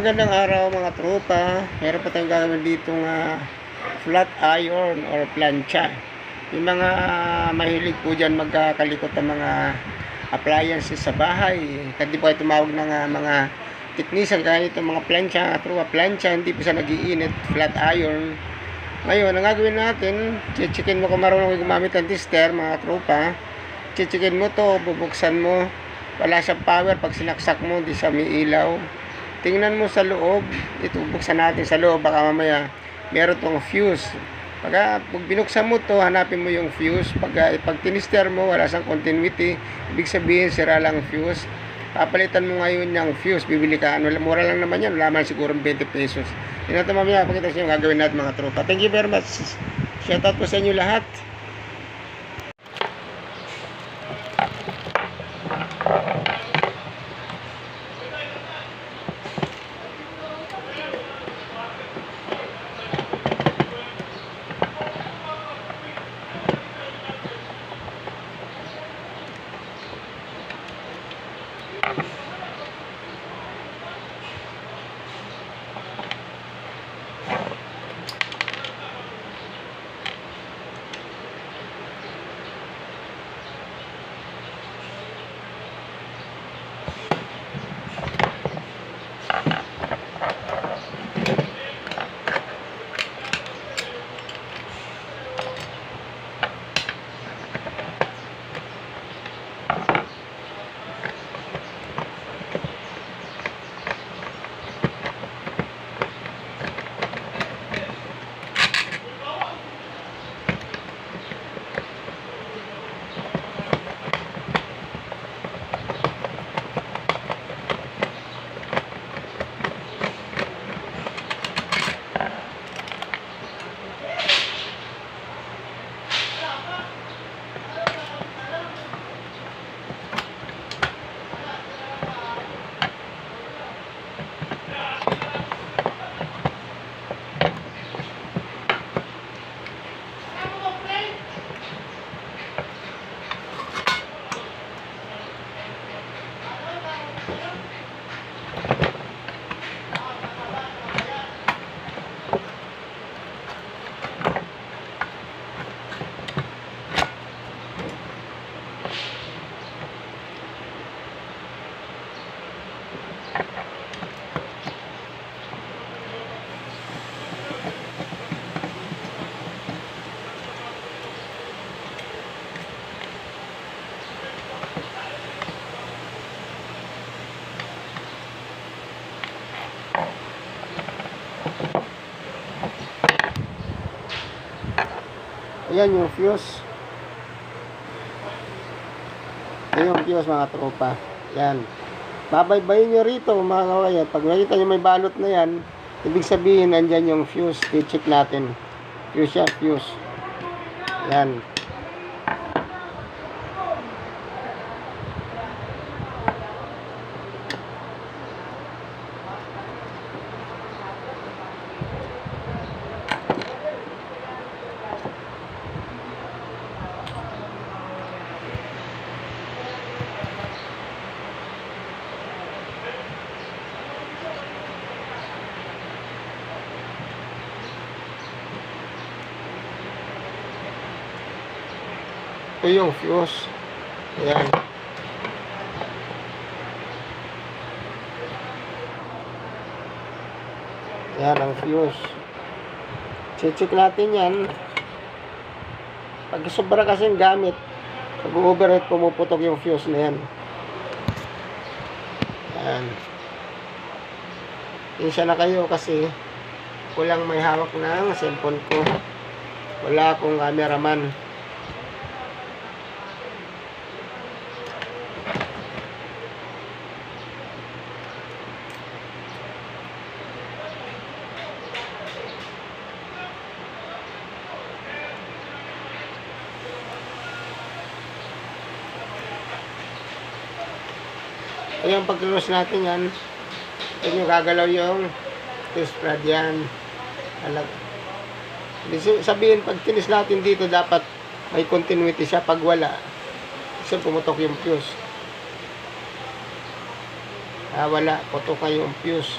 Magandang araw mga tropa. Meron pa tayong gagawin dito nga flat iron or plancha. Yung mga mahilig po dyan magkakalikot ng mga appliances sa bahay. Hindi po ay tumawag ng mga technician kaya itong mga plancha, tropa plancha, hindi po siya nag-iinit, flat iron. Ngayon, ang gagawin natin, chichikin mo kung marunong gumamit ng tester mga tropa. Chichikin mo to, bubuksan mo. Wala siyang power pag sinaksak mo, hindi siya may ilaw. Tingnan mo sa loob, ito buksan natin sa loob, baka mamaya meron tong fuse. Pag binuksan mo to, hanapin mo yung fuse. Pag tinister mo, wala siyang continuity, ibig sabihin sira lang fuse. Papalitan mo ngayon yung fuse, bibili ka, mura lang naman yan, wala man siguro 20 pesos. Yun natin mamaya, pakita sa inyo gagawin natin mga tropa. Thank you very much. Shout out po sa inyo lahat. Ayan yung fuse. Ayan yung fuse mga tropa. Ayan. Babaybayin nyo rito mga kawayan. Pag nakita nyo may balot na yan, ibig sabihin nandyan yung fuse. I-check natin. Fuse yan, fuse. Ayan. Ito yung fuse. Ayan. Ayan ang fuse. Check natin yan. Pag sobra kasing gamit, pag overheat, pumuputok yung fuse na yan. Ayan. Isa na kayo kasi kulang may hawak ng cellphone ko. Wala akong cameraman. Ayan, pag-close natin yan, yun yung gagalaw yung fuse pad yan. Sabihin, pag tinis natin dito, dapat may continuity siya. Pag wala, kasi pumutok yung fuse. Wala, putok na yung fuse.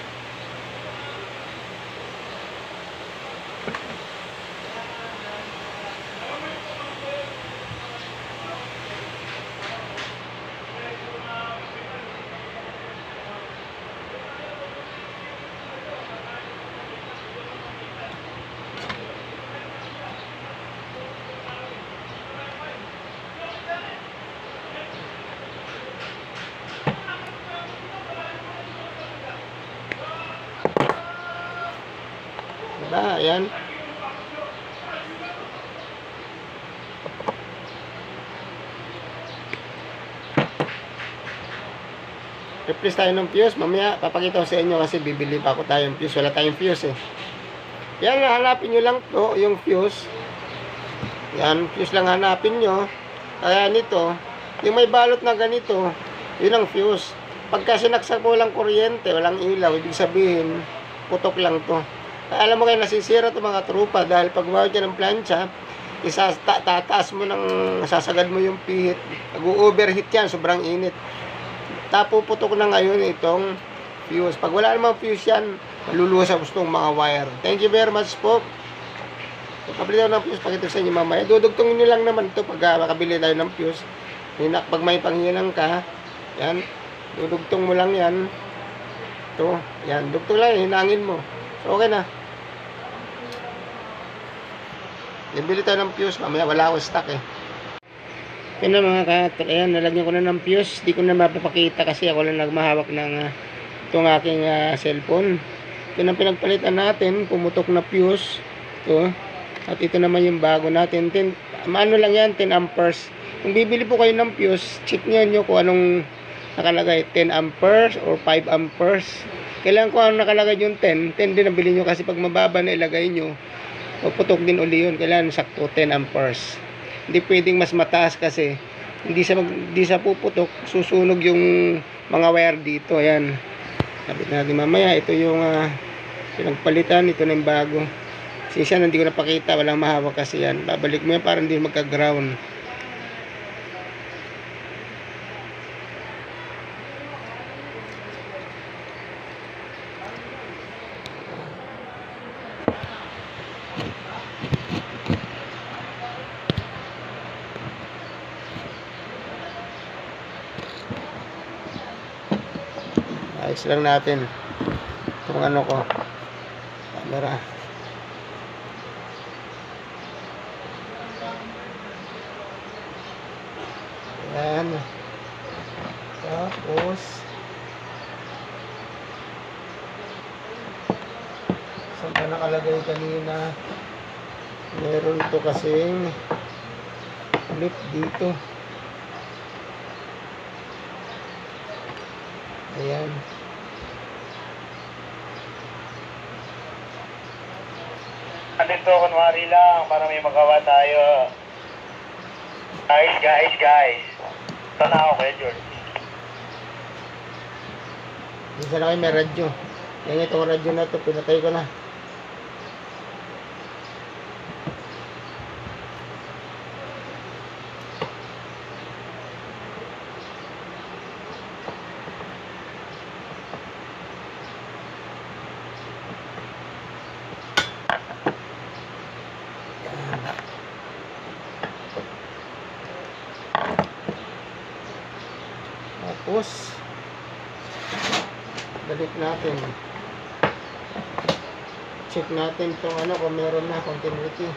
Diba? Ayan. Replace tayo ng fuse. Mamaya, papakita ko sa inyo kasi bibili pa ako tayong fuse. Wala tayong fuse eh. Yan, hanapin nyo lang to, yung fuse. Yan, fuse lang hanapin nyo. Kaya nito, yung may balot na ganito, yun ang fuse. Pagka sinaksak mo lang kuryente, walang ilaw, ibig sabihin, putok lang to. Kaya alam mo kayo, nasisira to mga trupa dahil pag gumawit ka ng plancha, tataas mo ng, sasagad mo yung pihit. Mag-overheat yan, sobrang init. Tapuputok na ngayon itong fuse. Pag wala namang fuse yan, maluluwas sa gustong mga wire. Thank you very much po. Pagkabili tayo ng fuse, pakita sa inyo mamaya. Dudugtongin nyo lang naman ito pag makabili tayo ng fuse. Pag may panghinang ka, yan, dudugtong mo lang yan. Ito, yan, dugtong lang, hinangin mo. So, okay na. Bili tayo ng fuse, mamaya wala akong stock eh. Yan na mga ayan, nalagyan ko na ng fuse. Di ko na mapapakita kasi ako lang nagmahawak ng itong aking cellphone. Ito na pinagpalitan natin, pumutok na fuse. Ito. At ito naman yung bago natin. Ano lang yan, 10 amperes. Kung bibili po kayo ng fuse, check nyo kung anong nakalagay. 10 amperes or 5 amperes. Kailangan ko ang nakalagay yung 10. 10 din ang bilhin nyo kasi pag mababa na ilagay nyo, puputok din uli yun. Kailangan sakto 10 amperes. Hindi pwedeng mas mataas kasi hindi sa puputok, susunog yung mga wire dito. Ayan. Kapit natin mamaya. Ito yung pinagpalitan. Ito na yung bago. Siya hindi ko napakita. Walang mahawak kasi yan. Babalik mo yan para hindi magka-ground. Ayos lang natin itong ano ko, camera. Ayan. Tapos saan pa nakalagay kanina, meron to kasing clip dito. Ayan. Andito, kunwari lang, para may magawa tayo. Guys. Sana ako kayo, George. Minsan na kayo may radyo. Yan itong radyo na to, pinatay ko na. Tapos balik natin, check natin itong ano kung meron na continuity.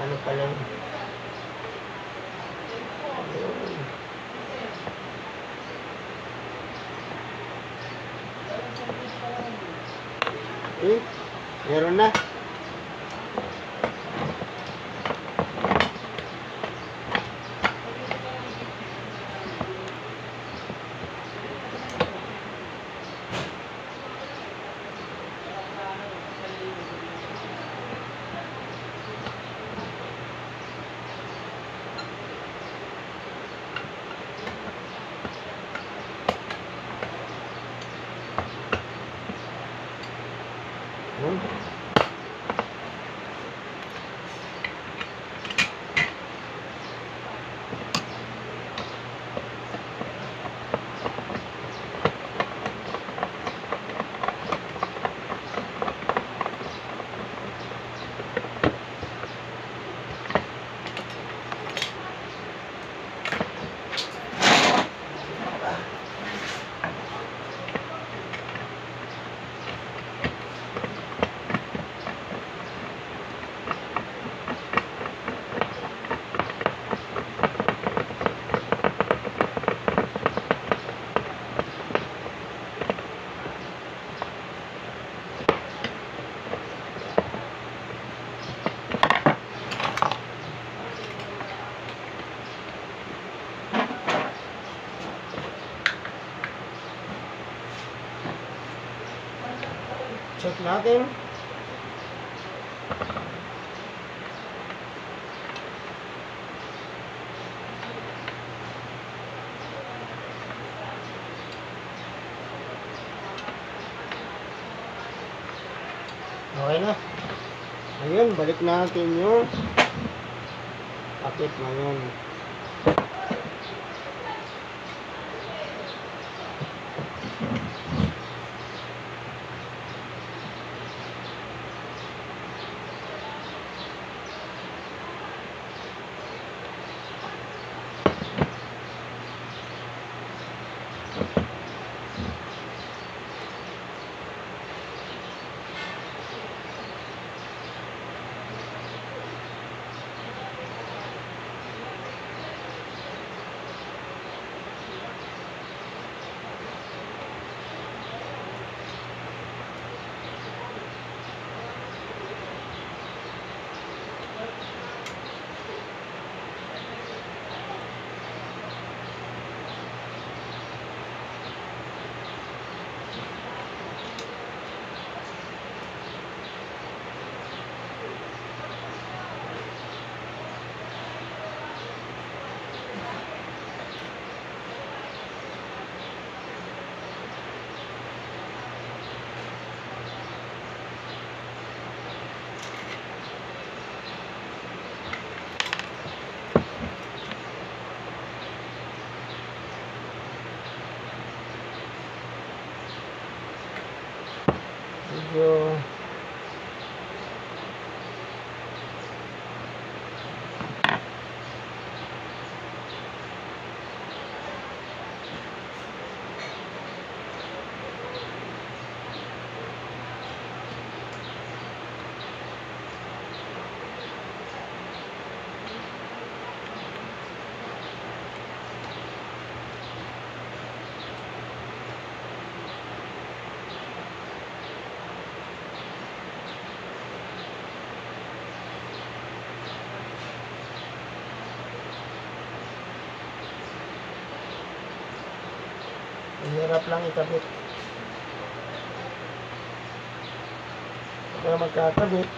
Ano pala yun? Meron na. Check natin. Okay na. Ayun, balik natin yung takip ngayon. Medyo hirap lang ikabit. Para magkakabit,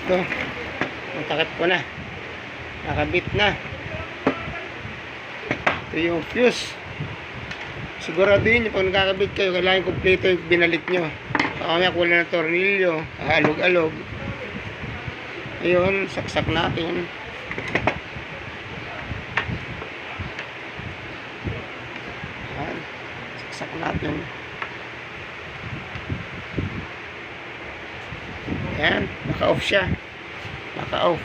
ito, ang takip ko na, nakabit na. Ito yung fuse. Siguraduhin nyo pag nagkakabit kayo, kailangan kumpleto yung binalik nyo. Mamaya kulang ng tornilyo, alog-alog. Ayun, saksak natin. Ayan, saksak natin. Ayan, naka-off siya. Naka-off.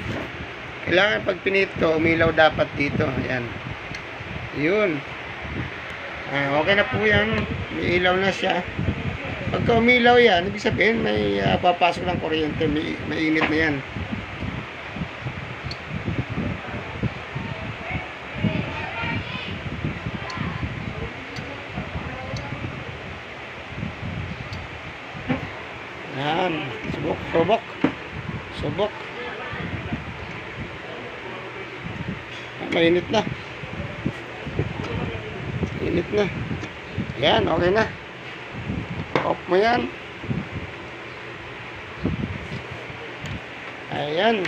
Kailangan pag pinito, umilaw dapat dito. Ayan. Yun. Okay na po yan. May ilaw na siya. Pagka umilaw yan, ibig sabihin may papasok ng kuryente. May init na yan. Yan. Subok, subok. Subok. Mainit na. Init na. Yan, okay na. Off mo yan. Ayan.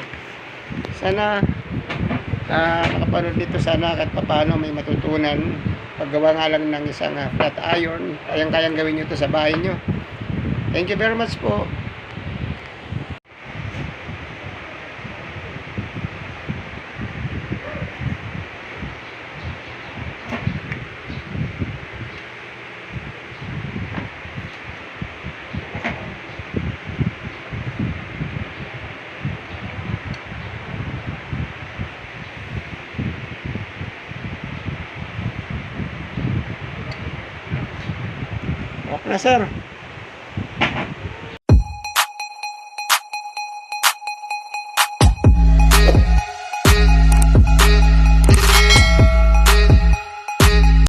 Sana makapanood dito, sana kahit paano may matutunan. Paggawa nga lang ng isang flat iron, kayang-kayang gawin nyo ito sa bahay nyo. Thank you very much po. Okay na, sir.